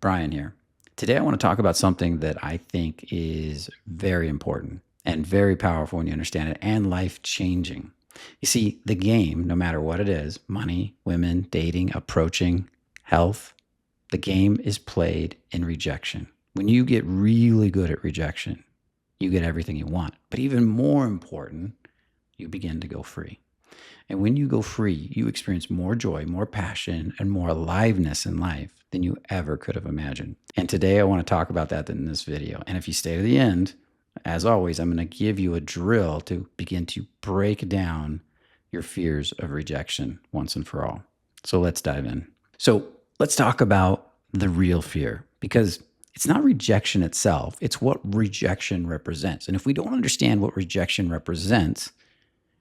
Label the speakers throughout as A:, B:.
A: Brian here. Today, I want to talk about something that I think is very important and very powerful when you understand it and life changing. You see, the game, no matter what it is money, women, dating, approaching, health the game is played in rejection. When you get really good at rejection, you get everything you want. But even more important, you begin to go free. And when you go free, you experience more joy, more passion, and more aliveness in life than you ever could have imagined. And today I want to talk about that in this video. And if you stay to the end, as always, I'm going to give you a drill to begin to break down your fears of rejection once and for all. So let's dive in. So let's talk about the real fear, because it's not rejection itself. It's what rejection represents. And if we don't understand what rejection represents,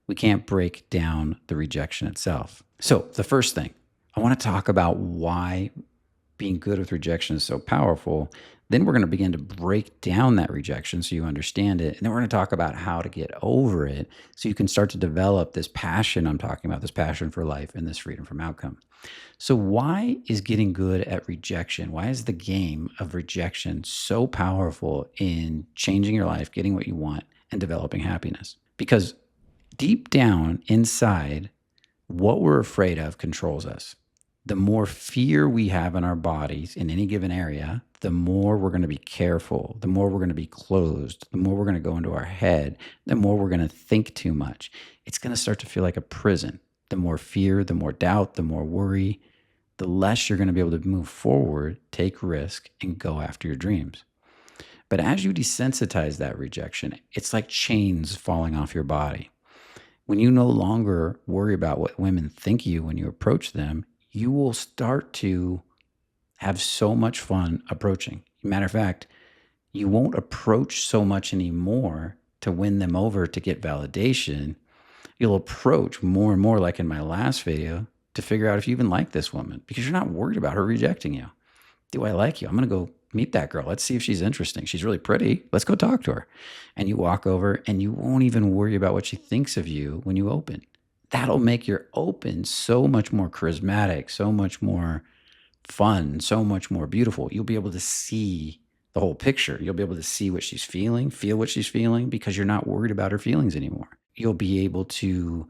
A: we can't break down the rejection itself. So the first thing, I want to talk about why being good with rejection is so powerful. Then we're going to begin to break down that rejection so you understand it. And then we're going to talk about how to get over it so you can start to develop this passion I'm talking about, this passion for life and this freedom from outcome. So why is getting good at rejection? Why is the game of rejection so powerful in changing your life, getting what you want, and developing happiness? Because deep down inside, what we're afraid of controls us. The more fear we have in our bodies in any given area, the more we're going to be careful, the more we're going to be closed, the more we're going to go into our head, the more we're going to think too much. It's going to start to feel like a prison. The more fear, the more doubt, the more worry, the less you're going to be able to move forward, take risk, and go after your dreams. But as you desensitize that rejection, it's like chains falling off your body. When you no longer worry about what women think of you when you approach them, you will start to have so much fun approaching. Matter of fact, you won't approach so much anymore to win them over to get validation. You'll approach more and more, like in my last video, to figure out if you even like this woman, because you're not worried about her rejecting you. Do I like you? I'm going to go meet that girl. Let's see if she's interesting. She's really pretty. Let's go talk to her. And you walk over and you won't even worry about what she thinks of you when you open. That'll make your open so much more charismatic, so much more fun, so much more beautiful. You'll be able to see the whole picture. You'll be able to see what she's feeling, feel what she's feeling, because you're not worried about her feelings anymore. You'll be able to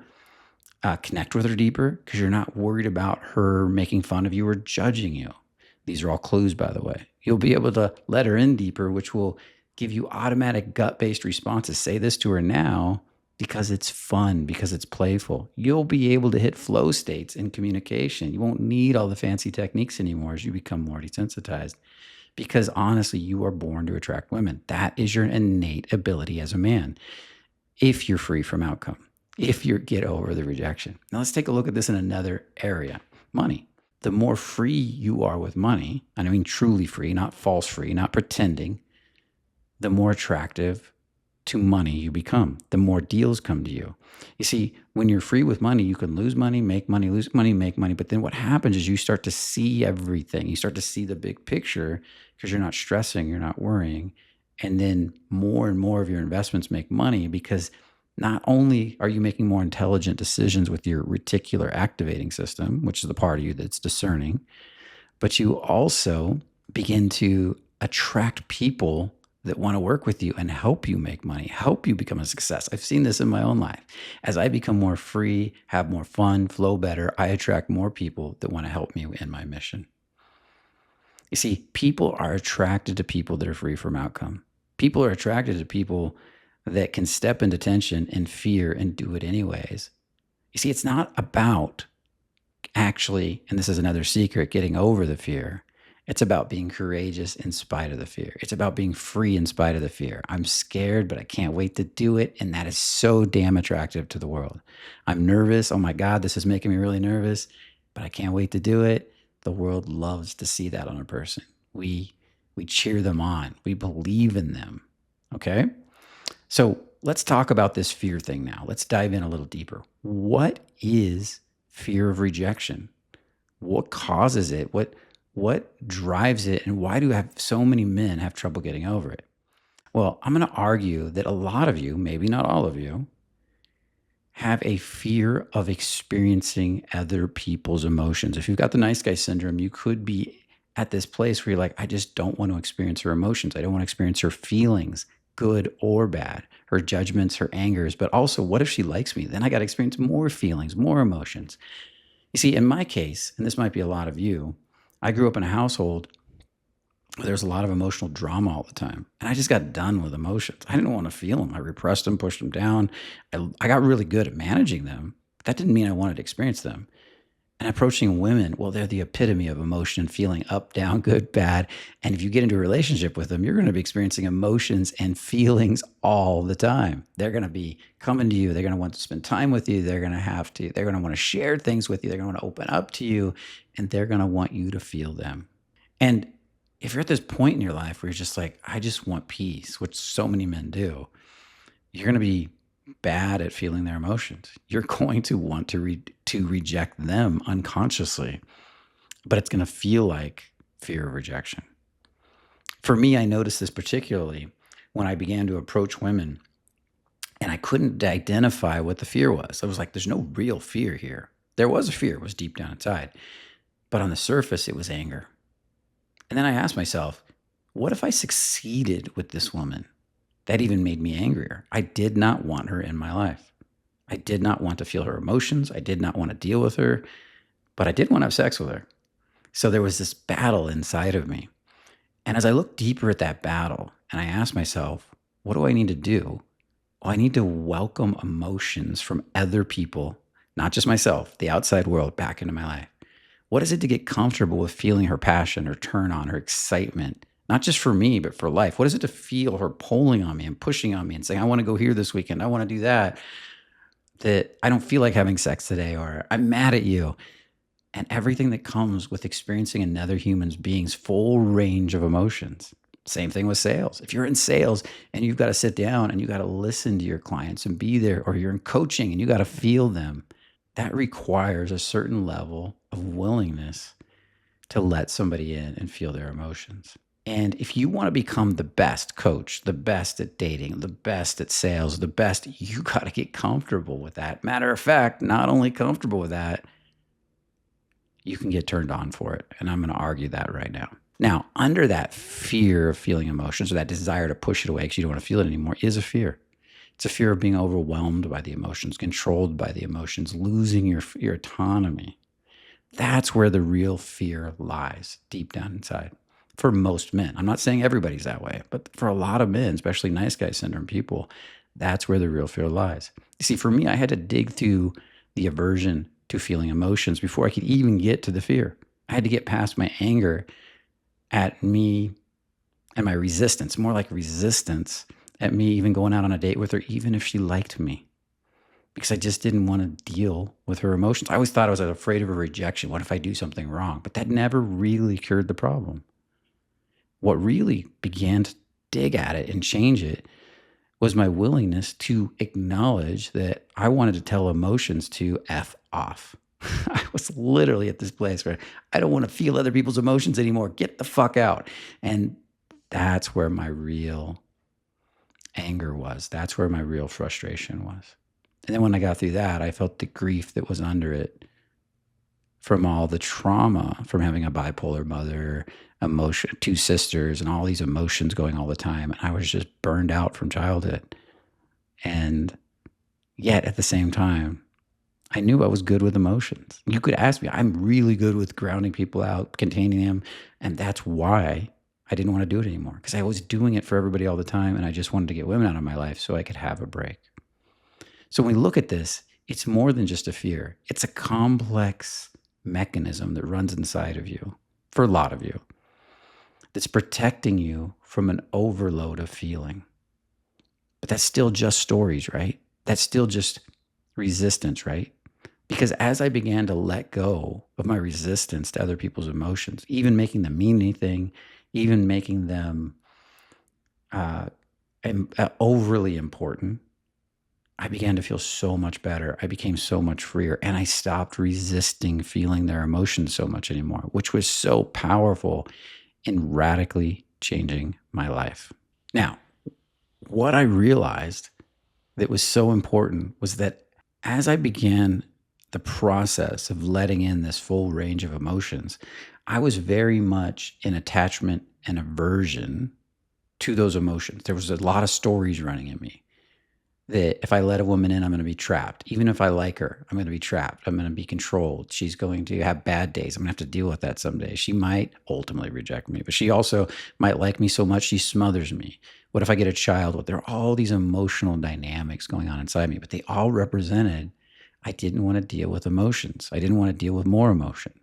A: connect with her deeper because you're not worried about her making fun of you or judging you. These are all clues, by the way. You'll be able to let her in deeper, which will give you automatic gut-based responses. Say this to her now because it's fun, because it's playful. You'll be able to hit flow states in communication. You won't need all the fancy techniques anymore as you become more desensitized, because honestly, you are born to attract women. That is your innate ability as a man, if you're free from outcome, if you get over the rejection. Now let's take a look at this in another area, money. The more free you are with money, and I mean truly free, not false free, not pretending, the more attractive to money you become, the more deals come to you. You see, when you're free with money, you can lose money, make money, lose money, make money. But then what happens is you start to see everything. You start to see the big picture because you're not stressing, you're not worrying. And then more and more of your investments make money because not only are you making more intelligent decisions with your reticular activating system, which is the part of you that's discerning, but you also begin to attract people that want to work with you and help you make money, help you become a success. I've seen this in my own life. As I become more free, have more fun, flow better, I attract more people that want to help me in my mission. You see, people are attracted to people that are free from outcome. People are attracted to people that can step into tension and fear and do it anyways. You see, it's not about actually, and this is another secret, getting over the fear. It's about being courageous in spite of the fear. It's about being free in spite of the fear. I'm scared, but I can't wait to do it. And that is so damn attractive to the world. I'm nervous. Oh my God, this is making me really nervous, but I can't wait to do it. The world loves to see that on a person. We cheer them on. We believe in them. Okay? So let's talk about this fear thing now. Let's dive in a little deeper. What is fear of rejection? What causes it? What drives it? And why do so many men have trouble getting over it? Well, I'm going to argue that a lot of you, maybe not all of you, have a fear of experiencing other people's emotions. If you've got the nice guy syndrome, you could be at this place where you're like, I just don't want to experience her emotions. I don't want to experience her feelings, good or bad, her judgments, her angers. But also, what if she likes me? Then I got to experience more feelings, more emotions. You see, in my case, and this might be a lot of you, I grew up in a household where there was a lot of emotional drama all the time. And I just got done with emotions. I didn't want to feel them. I repressed them, pushed them down. I got really good at managing them. But that didn't mean I wanted to experience them. And approaching women, well, they're the epitome of emotion and feeling up, down, good, bad. And if you get into a relationship with them, you're going to be experiencing emotions and feelings all the time. They're going to be coming to you. They're going to want to spend time with you. They're going to want to share things with you. They're going to want to open up to you, and they're going to want you to feel them. And if you're at this point in your life where you're just like, I just want peace, which so many men do, you're going to be bad at feeling their emotions. You're going to want to reject them unconsciously, but it's going to feel like fear of rejection. For me, I noticed this particularly when I began to approach women, and I couldn't identify what the fear was. I was like, there's no real fear here. There was a fear, it was deep down inside, but on the surface, it was anger. And then I asked myself, what if I succeeded with this woman? That even made me angrier. I did not want her in my life. I did not want to feel her emotions. I did not want to deal with her, but I did want to have sex with her. So there was this battle inside of me. And as I looked deeper at that battle and I asked myself, what do I need to do? Well, I need to welcome emotions from other people, not just myself, the outside world, back into my life. What is it to get comfortable with feeling her passion, her turn on, her excitement? Not just for me, but for life. What is it to feel her pulling on me and pushing on me and saying, I want to go here this weekend. I want to do that. That I don't feel like having sex today, or I'm mad at you. And everything that comes with experiencing another human's being's full range of emotions. Same thing with sales. If you're in sales and you've got to sit down and you got to listen to your clients and be there, or you're in coaching and you got to feel them, that requires a certain level of willingness to let somebody in and feel their emotions. And if you want to become the best coach, the best at dating, the best at sales, the best, you got to get comfortable with that. Matter of fact, not only comfortable with that, you can get turned on for it. And I'm going to argue that right now. Now, under that fear of feeling emotions, or that desire to push it away because you don't want to feel it anymore, is a fear. It's a fear of being overwhelmed by the emotions, controlled by the emotions, losing your autonomy. That's where the real fear lies, deep down inside. For most men. I'm not saying everybody's that way, but for a lot of men, especially nice guy syndrome people, that's where the real fear lies. You see, for me, I had to dig through the aversion to feeling emotions before I could even get to the fear. I had to get past my anger at me and my resistance, more like resistance at me even going out on a date with her, even if she liked me, because I just didn't want to deal with her emotions. I always thought I was afraid of a rejection. What if I do something wrong? But that never really cured the problem. What really began to dig at it and change it was my willingness to acknowledge that I wanted to tell emotions to F off. I was literally at this place where I don't want to feel other people's emotions anymore. Get the fuck out. And that's where my real anger was. That's where my real frustration was. And then when I got through that, I felt the grief that was under it from all the trauma from having a bipolar mother, emotion, two sisters, and all these emotions going all the time. And I was just burned out from childhood. And yet at the same time, I knew I was good with emotions. You could ask me, I'm really good with grounding people out, containing them. And that's why I didn't want to do it anymore, because I was doing it for everybody all the time. And I just wanted to get women out of my life so I could have a break. So when we look at this, it's more than just a fear. It's a complex mechanism that runs inside of you, for a lot of you, that's protecting you from an overload of feeling. But that's still just stories, right? That's still just resistance, right? Because as I began to let go of my resistance to other people's emotions, even making them mean anything, even making them overly important, I began to feel so much better. I became so much freer, and I stopped resisting feeling their emotions so much anymore, which was so powerful in radically changing my life. Now, what I realized that was so important was that as I began the process of letting in this full range of emotions, I was very much in attachment and aversion to those emotions. There was a lot of stories running in me that if I let a woman in, I'm going to be trapped. Even if I like her, I'm going to be trapped. I'm going to be controlled. She's going to have bad days. I'm going to have to deal with that someday. She might ultimately reject me, but she also might like me so much she smothers me. What if I get a child? Well, there are all these emotional dynamics going on inside me, but they all represented I didn't want to deal with emotions. I didn't want to deal with more emotion.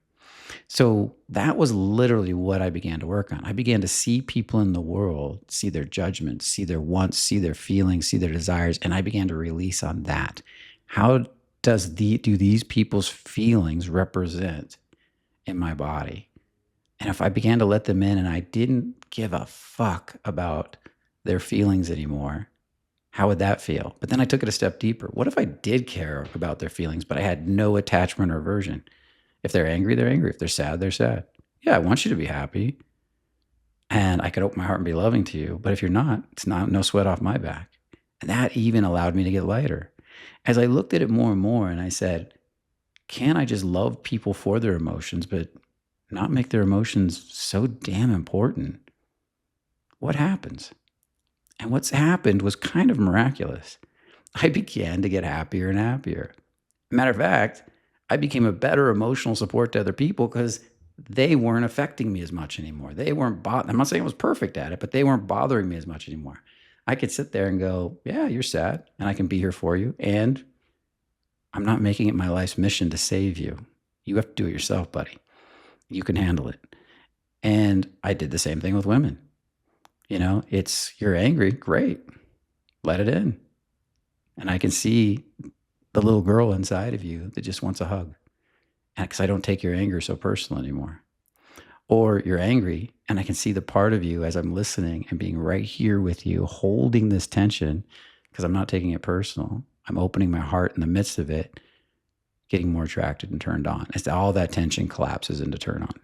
A: So that was literally what I began to work on. I began to see people in the world, see their judgments, see their wants, see their feelings, see their desires, and I began to release on that. How do these people's feelings represent in my body? And if I began to let them in and I didn't give a fuck about their feelings anymore, how would that feel? But then I took it a step deeper. What if I did care about their feelings, but I had no attachment or aversion? If they're angry, they're angry. If they're sad, they're sad. Yeah, I want you to be happy. And I could open my heart and be loving to you. But if you're not, it's not no sweat off my back. And that even allowed me to get lighter. As I looked at it more and more and I said, can I just love people for their emotions, but not make their emotions so damn important? What happens? And what's happened was kind of miraculous. I began to get happier and happier. Matter of fact, I became a better emotional support to other people because they weren't affecting me as much anymore. They weren't I'm not saying I was perfect at it, but they weren't bothering me as much anymore. I could sit there and go, yeah, you're sad, and I can be here for you. And I'm not making it my life's mission to save you. You have to do it yourself, buddy. You can handle it. And I did the same thing with women. You're angry, great. Let it in. And I can see the little girl inside of you that just wants a hug. And because I don't take your anger so personal anymore. Or you're angry and I can see the part of you as I'm listening and being right here with you, holding this tension because I'm not taking it personal. I'm opening my heart in the midst of it, getting more attracted and turned on as all that tension collapses into turn on.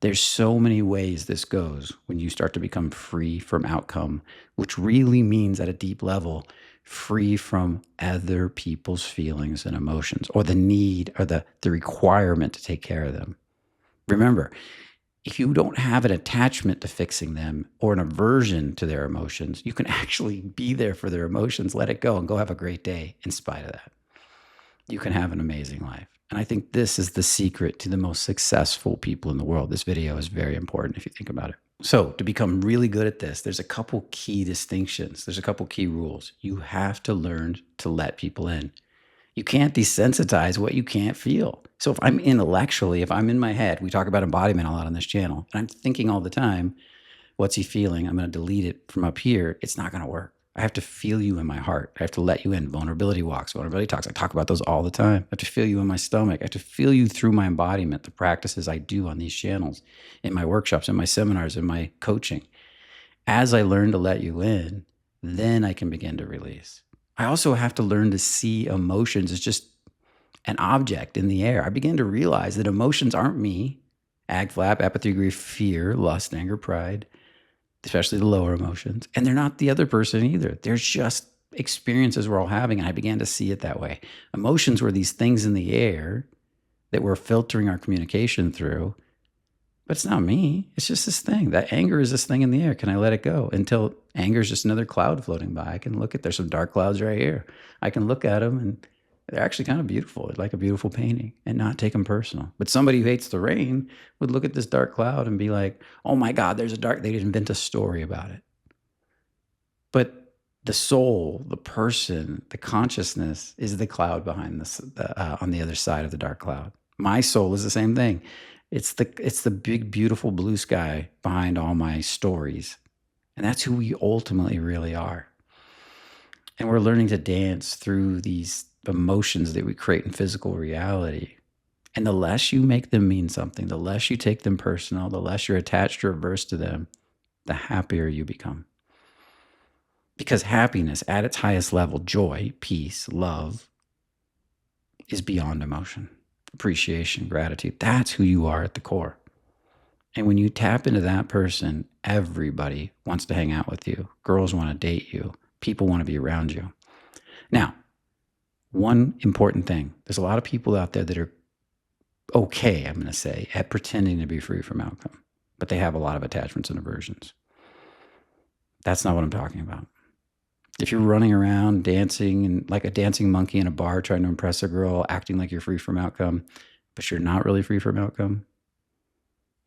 A: There's so many ways this goes when you start to become free from outcome, which really means at a deep level, free from other people's feelings and emotions or the need or the requirement to take care of them. Remember, if you don't have an attachment to fixing them or an aversion to their emotions, you can actually be there for their emotions, let it go, and go have a great day in spite of that. You can have an amazing life. And I think this is the secret to the most successful people in the world. This video is very important if you think about it. So to become really good at this, there's a couple key distinctions. There's a couple key rules. You have to learn to let people in. You can't desensitize what you can't feel. So if I'm intellectually, if I'm in my head, we talk about embodiment a lot on this channel, and I'm thinking all the time, what's he feeling? I'm going to delete it from up here. It's not going to work. I have to feel you in my heart. I have to let you in. Vulnerability walks, vulnerability talks. I talk about those all the time. I have to feel you in my stomach. I have to feel you through my embodiment, the practices I do on these channels, in my workshops, in my seminars, in my coaching. As I learn to let you in, then I can begin to release. I also have to learn to see emotions as just an object in the air. I began to realize that emotions aren't me. Ag, flap, apathy, grief, fear, lust, anger, pride, especially the lower emotions. And they're not the other person either. They're just experiences we're all having. And I began to see it that way. Emotions were these things in the air that we're filtering our communication through. But it's not me. It's just this thing. That anger is this thing in the air. Can I let it go? Until anger is just another cloud floating by. I can look at, there's some dark clouds right here. I can look at them and they're actually kind of beautiful. It's like a beautiful painting and not take them personal. But somebody who hates the rain would look at this dark cloud and be like, oh my God, there's a dark, they'd invent a story about it. But the soul, the person, the consciousness is the cloud behind this, on the other side of the dark cloud. My soul is the same thing. It's the big, beautiful blue sky behind all my stories. And that's who we ultimately really are. And we're learning to dance through these emotions that we create in physical reality. And the less you make them mean something, the less you take them personal, the less you're attached or averse to them, the happier you become. Because happiness at its highest level, joy, peace, love, is beyond emotion. Appreciation, gratitude, that's who you are at the core. And when you tap into that person, everybody wants to hang out with you. Girls want to date you. People want to be around you. Now, one important thing, there's a lot of people out there that are okay, I'm going to say, at pretending to be free from outcome, but they have a lot of attachments and aversions. That's not what I'm talking about. If you're running around dancing and like a dancing monkey in a bar trying to impress a girl, acting like you're free from outcome, but you're not really free from outcome,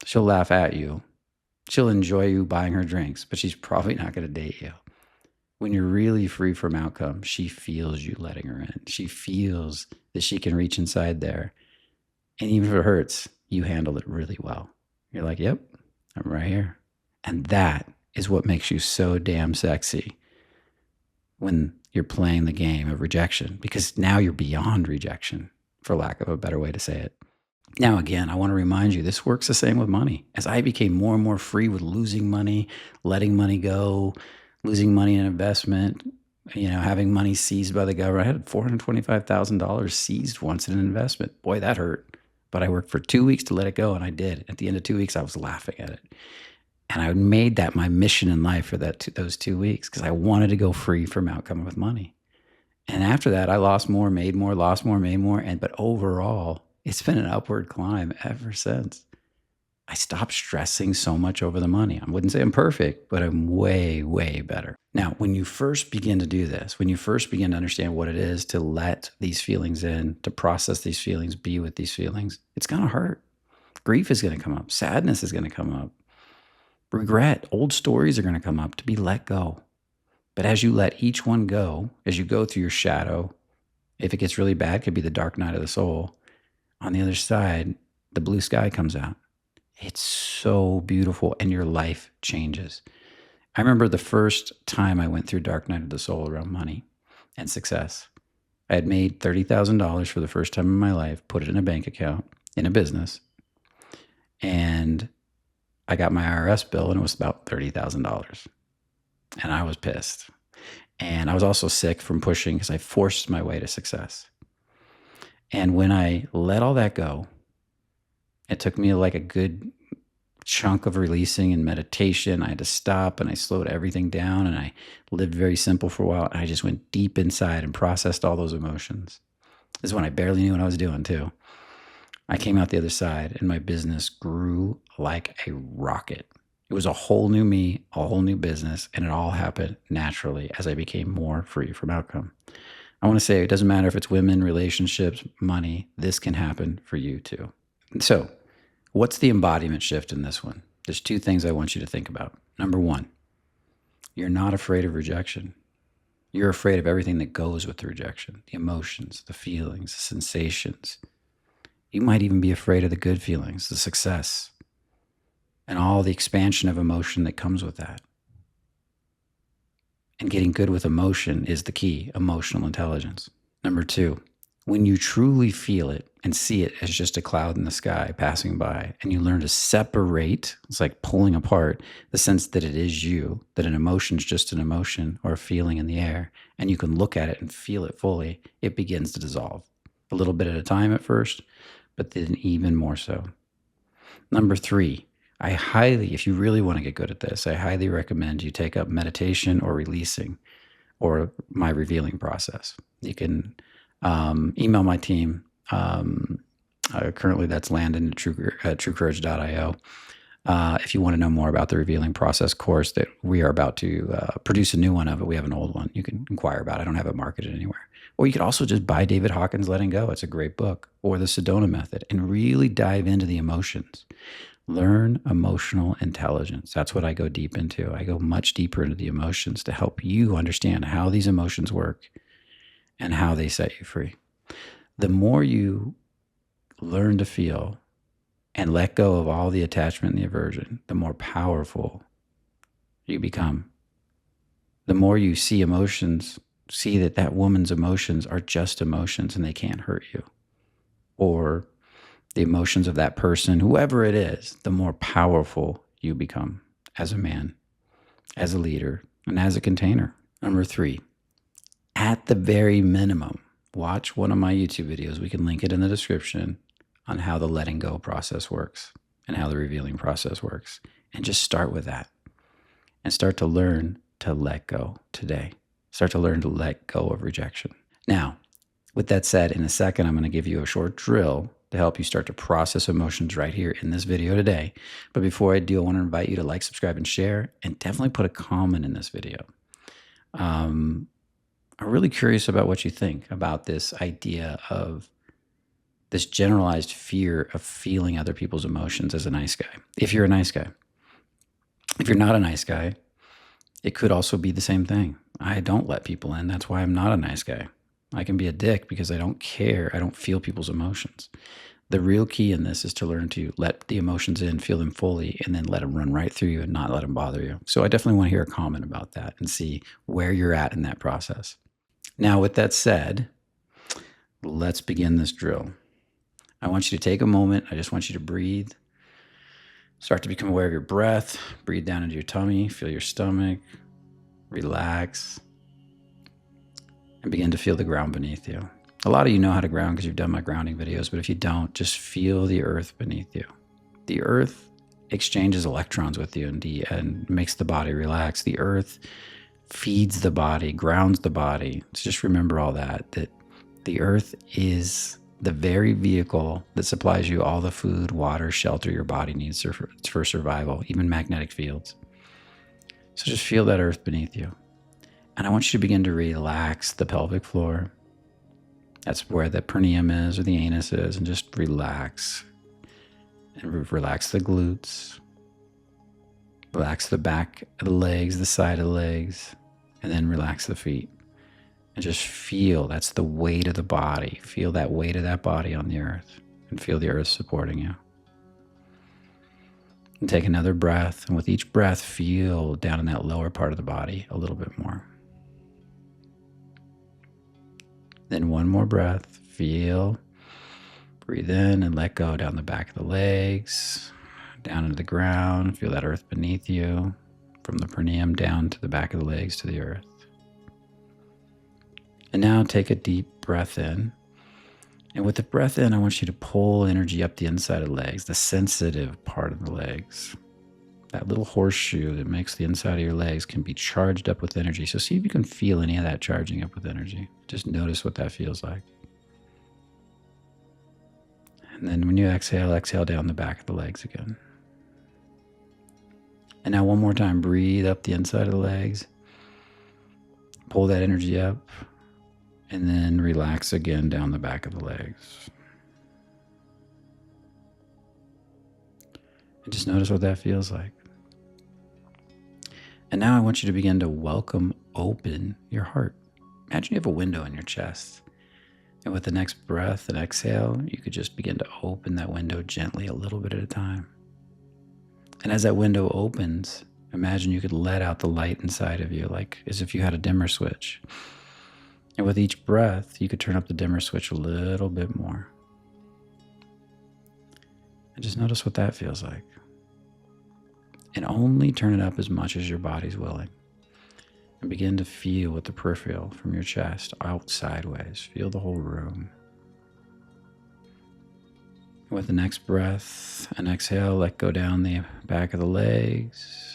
A: she'll laugh at you. She'll enjoy you buying her drinks, but she's probably not going to date you. When you're really free from outcome, she feels you letting her in. She feels that she can reach inside there. And even if it hurts, you handled it really well. You're like, yep, I'm right here. And that is what makes you so damn sexy when you're playing the game of rejection, because now you're beyond rejection, for lack of a better way to say it. Now, again, I want to remind you, this works the same with money. As I became more and more free with losing money, letting money go, losing money in investment, having money seized by the government. I had $425,000 seized once in an investment. Boy, that hurt. But I worked for 2 weeks to let it go, and I did. At the end of 2 weeks, I was laughing at it. And I made that my mission in life for those 2 weeks because I wanted to go free from outcome with money. And after that, I lost more, made more, lost more, made more. But overall, it's been an upward climb ever since. I stopped stressing so much over the money. I wouldn't say I'm perfect, but I'm way, way better. Now, when you first begin to do this, when you first begin to understand what it is to let these feelings in, to process these feelings, be with these feelings, it's going to hurt. Grief is going to come up. Sadness is going to come up. Regret, old stories are going to come up to be let go. But as you let each one go, as you go through your shadow, if it gets really bad, it could be the dark night of the soul. On the other side, the blue sky comes out. It's so beautiful, and your life changes. I remember the first time I went through dark night of the soul around money and success. I had made $30,000 for the first time in my life, put it in a bank account, in a business, and I got my IRS bill, and it was about $30,000. And I was pissed. And I was also sick from pushing because I forced my way to success. And when I let all that go, it took me like a good chunk of releasing and meditation. I had to stop, and I slowed everything down, and I lived very simple for a while. And I just went deep inside and processed all those emotions. This is when I barely knew what I was doing too. I came out the other side, and my business grew like a rocket. It was a whole new me, a whole new business, and it all happened naturally as I became more free from outcome. I want to say it doesn't matter if it's women, relationships, money, this can happen for you too. So, what's the embodiment shift in this one? There's two things I want you to think about. Number one, you're not afraid of rejection. You're afraid of everything that goes with the rejection, the emotions, the feelings, the sensations. You might even be afraid of the good feelings, the success, and all the expansion of emotion that comes with that. And getting good with emotion is the key, emotional intelligence. Number two, when you truly feel it and see it as just a cloud in the sky passing by, and you learn to separate, it's like pulling apart the sense that it is you, that an emotion is just an emotion or a feeling in the air, and you can look at it and feel it fully, it begins to dissolve. A little bit at a time at first, but then even more so. Number three, if you really want to get good at this, I highly recommend you take up meditation or releasing or my revealing process. You can email my team. Currently, that's Landon at truecourage.io. If you want to know more about the revealing process course that we are about to produce a new one of it, we have an old one you can inquire about. I don't have it marketed anywhere. Or you could also just buy David Hawkins' Letting Go. It's a great book. Or the Sedona Method, and really dive into the emotions. Learn emotional intelligence. That's what I go deep into. I go much deeper into the emotions to help you understand how these emotions work and how they set you free. The more you learn to feel and let go of all the attachment and the aversion, the more powerful you become. The more you see emotions, see that woman's emotions are just emotions and they can't hurt you. Or the emotions of that person, whoever it is, the more powerful you become as a man, as a leader, and as a container. Number three, at the very minimum, watch one of my YouTube videos. We can link it in the description on how the letting go process works and how the revealing process works. And just start with that and start to learn to let go today. Start to learn to let go of rejection. Now, with that said, in a second, I'm going to give you a short drill to help you start to process emotions right here in this video today. But before I do, I want to invite you to like, subscribe, and share, and definitely put a comment in this video. I'm really curious about what you think about this idea of this generalized fear of feeling other people's emotions as a nice guy. If you're a nice guy. If you're not a nice guy, it could also be the same thing. I don't let people in. That's why I'm not a nice guy. I can be a dick because I don't care. I don't feel people's emotions. The real key in this is to learn to let the emotions in, feel them fully, and then let them run right through you and not let them bother you. So I definitely want to hear a comment about that and see where you're at in that process. Now, with that said, let's begin this drill. I want you to take a moment. I just want you to breathe. Start to become aware of your breath. Breathe down into your tummy. Feel your stomach. Relax. And begin to feel the ground beneath you. A lot of you know how to ground because you've done my grounding videos, but if you don't, just feel the earth beneath you. The earth exchanges electrons with you and makes the body relax. The earth feeds the body, grounds the body. So just remember all that the earth is the very vehicle that supplies you all the food, water, shelter your body needs for survival, even magnetic fields. So just feel that earth beneath you. And I want you to begin to relax the pelvic floor. That's where the perineum is or the anus is, and just relax. And relax the glutes. Relax the back of the legs, the side of the legs, and then relax the feet. And just feel, that's the weight of the body. Feel that weight of that body on the earth and feel the earth supporting you. And take another breath. And with each breath, feel down in that lower part of the body a little bit more. Then one more breath. Feel. Breathe in and let go down the back of the legs, down into the ground. Feel that earth beneath you, from the perineum down to the back of the legs to the earth. And now take a deep breath in. And with the breath in, I want you to pull energy up the inside of the legs, the sensitive part of the legs. That little horseshoe that makes the inside of your legs can be charged up with energy. So see if you can feel any of that charging up with energy. Just notice what that feels like. And then when you exhale down the back of the legs again. And now one more time, breathe up the inside of the legs. Pull that energy up. And then relax again down the back of the legs. And just notice what that feels like. And now I want you to begin to open your heart. Imagine you have a window in your chest. And with the next breath and exhale, you could just begin to open that window gently a little bit at a time. And as that window opens, imagine you could let out the light inside of you, like as if you had a dimmer switch. And with each breath, you could turn up the dimmer switch a little bit more. And just notice what that feels like. And only turn it up as much as your body's willing. And begin to feel with the peripheral from your chest out sideways. Feel the whole room. With the next breath and exhale, let go down the back of the legs.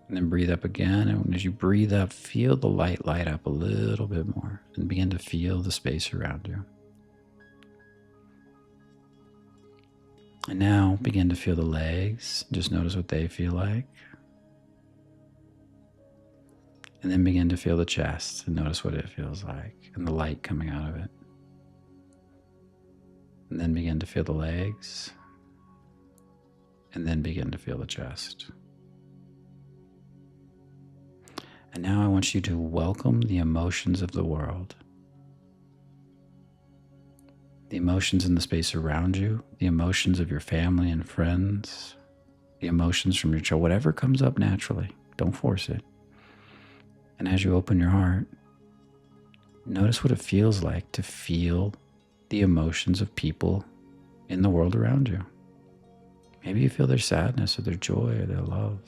A: And then breathe up again. And as you breathe up, feel the light up a little bit more. And begin to feel the space around you. And now begin to feel the legs. Just notice what they feel like. And then begin to feel the chest and notice what it feels like and the light coming out of it. And then begin to feel the legs. And then begin to feel the chest. And now I want you to welcome the emotions of the world. The emotions in the space around you, the emotions of your family and friends, the emotions from your child, whatever comes up naturally, don't force it. And as you open your heart, notice what it feels like to feel the emotions of people in the world around you. Maybe you feel their sadness or their joy or their love.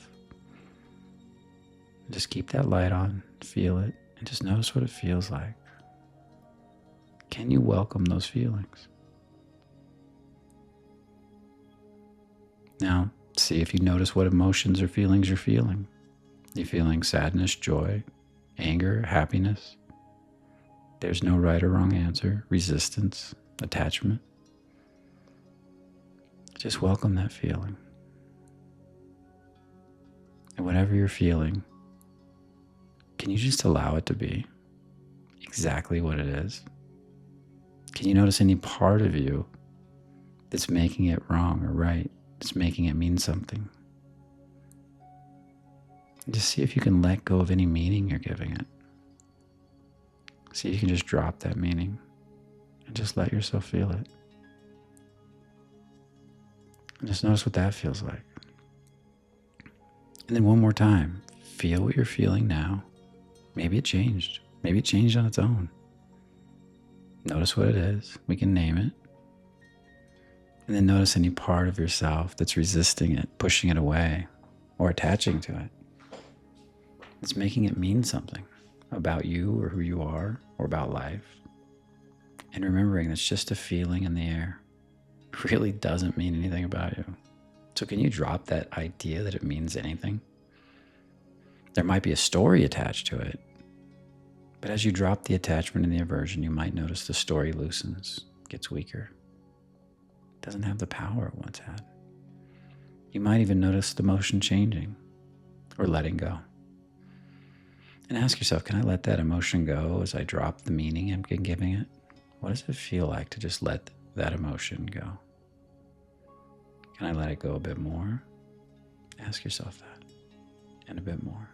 A: Just keep that light on, feel it, and just notice what it feels like. Can you welcome those feelings? Now, see if you notice what emotions or feelings you're feeling. You're feeling sadness, joy, anger, happiness. There's no right or wrong answer, resistance, attachment. Just welcome that feeling. And whatever you're feeling, can you just allow it to be exactly what it is? Can you notice any part of you that's making it wrong or right? That's making it mean something? And just see if you can let go of any meaning you're giving it. See if you can just drop that meaning and just let yourself feel it. And just notice what that feels like. And then one more time, feel what you're feeling now. Maybe it changed. Maybe it changed on its own. Notice what it is. We can name it. And then notice any part of yourself that's resisting it, pushing it away, or attaching to it. It's making it mean something about you or who you are or about life. And remembering that's just a feeling in the air. It really doesn't mean anything about you. So can you drop that idea that it means anything? There might be a story attached to it, but as you drop the attachment and the aversion, you might notice the story loosens, gets weaker. It doesn't have the power it once had. You might even notice the emotion changing or letting go. And ask yourself, can I let that emotion go as I drop the meaning I'm giving it? What does it feel like to just let that emotion go? Can I let it go a bit more? Ask yourself that. And a bit more.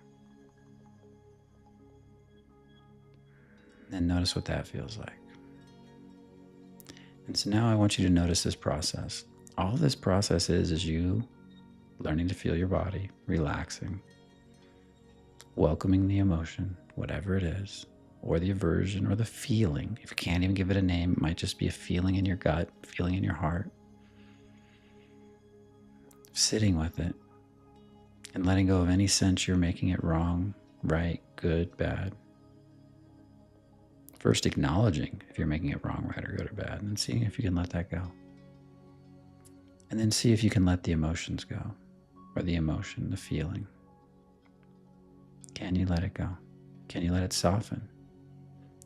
A: And notice what that feels like. And so now I want you to notice this process. All this process is you learning to feel your body, relaxing, welcoming the emotion, whatever it is, or the aversion or the feeling. If you can't even give it a name, it might just be a feeling in your gut, feeling in your heart. Sitting with it and letting go of any sense you're making it wrong, right, good, bad. First acknowledging if you're making it wrong, right, or good or bad, and then seeing if you can let that go. And then see if you can let the emotions go, or the emotion, the feeling. Can you let it go? Can you let it soften?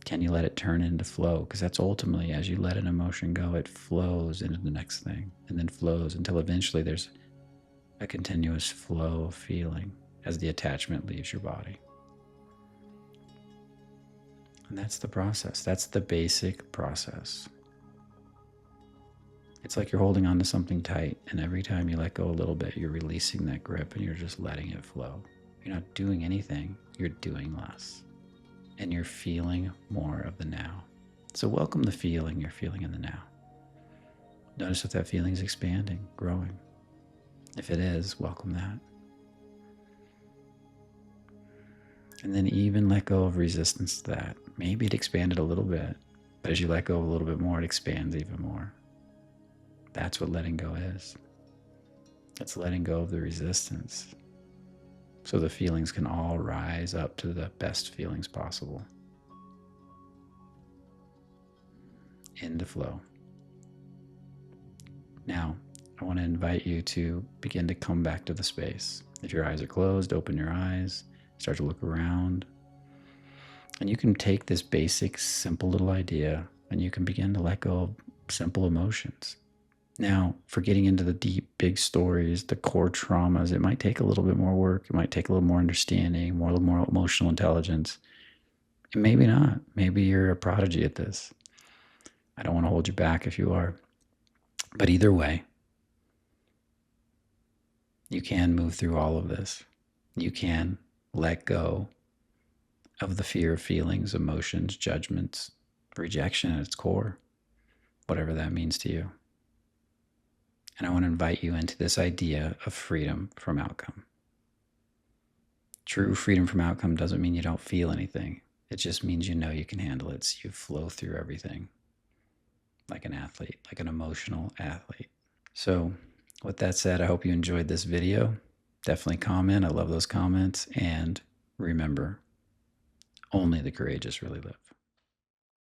A: Can you let it turn into flow? Because that's ultimately, as you let an emotion go, it flows into the next thing, and then flows until eventually there's a continuous flow of feeling as the attachment leaves your body. And that's the process. That's the basic process. It's like you're holding on to something tight, and every time you let go a little bit, you're releasing that grip and you're just letting it flow. You're not doing anything, you're doing less. And you're feeling more of the now. So welcome the feeling you're feeling in the now. Notice if that feeling is expanding, growing. If it is, welcome that. And then even let go of resistance to that. Maybe it expanded a little bit, but as you let go a little bit more, it expands even more. That's what letting go is. It's letting go of the resistance so the feelings can all rise up to the best feelings possible. Into flow. Now, I want to invite you to begin to come back to the space. If your eyes are closed, open your eyes, start to look around. And you can take this basic, simple little idea and you can begin to let go of simple emotions. Now, for getting into the deep, big stories, the core traumas, it might take a little bit more work. It might take a little more understanding, a little more emotional intelligence. And maybe not. Maybe you're a prodigy at this. I don't want to hold you back if you are. But either way, you can move through all of this. You can let go of the fear of feelings, emotions, judgments, rejection at its core, whatever that means to you. And I want to invite you into this idea of freedom from outcome. True freedom from outcome doesn't mean you don't feel anything. It just means you know you can handle it, so you flow through everything like an athlete, like an emotional athlete. So with that said, I hope you enjoyed this video. Definitely comment. I love those comments. And remember, only the courageous really live.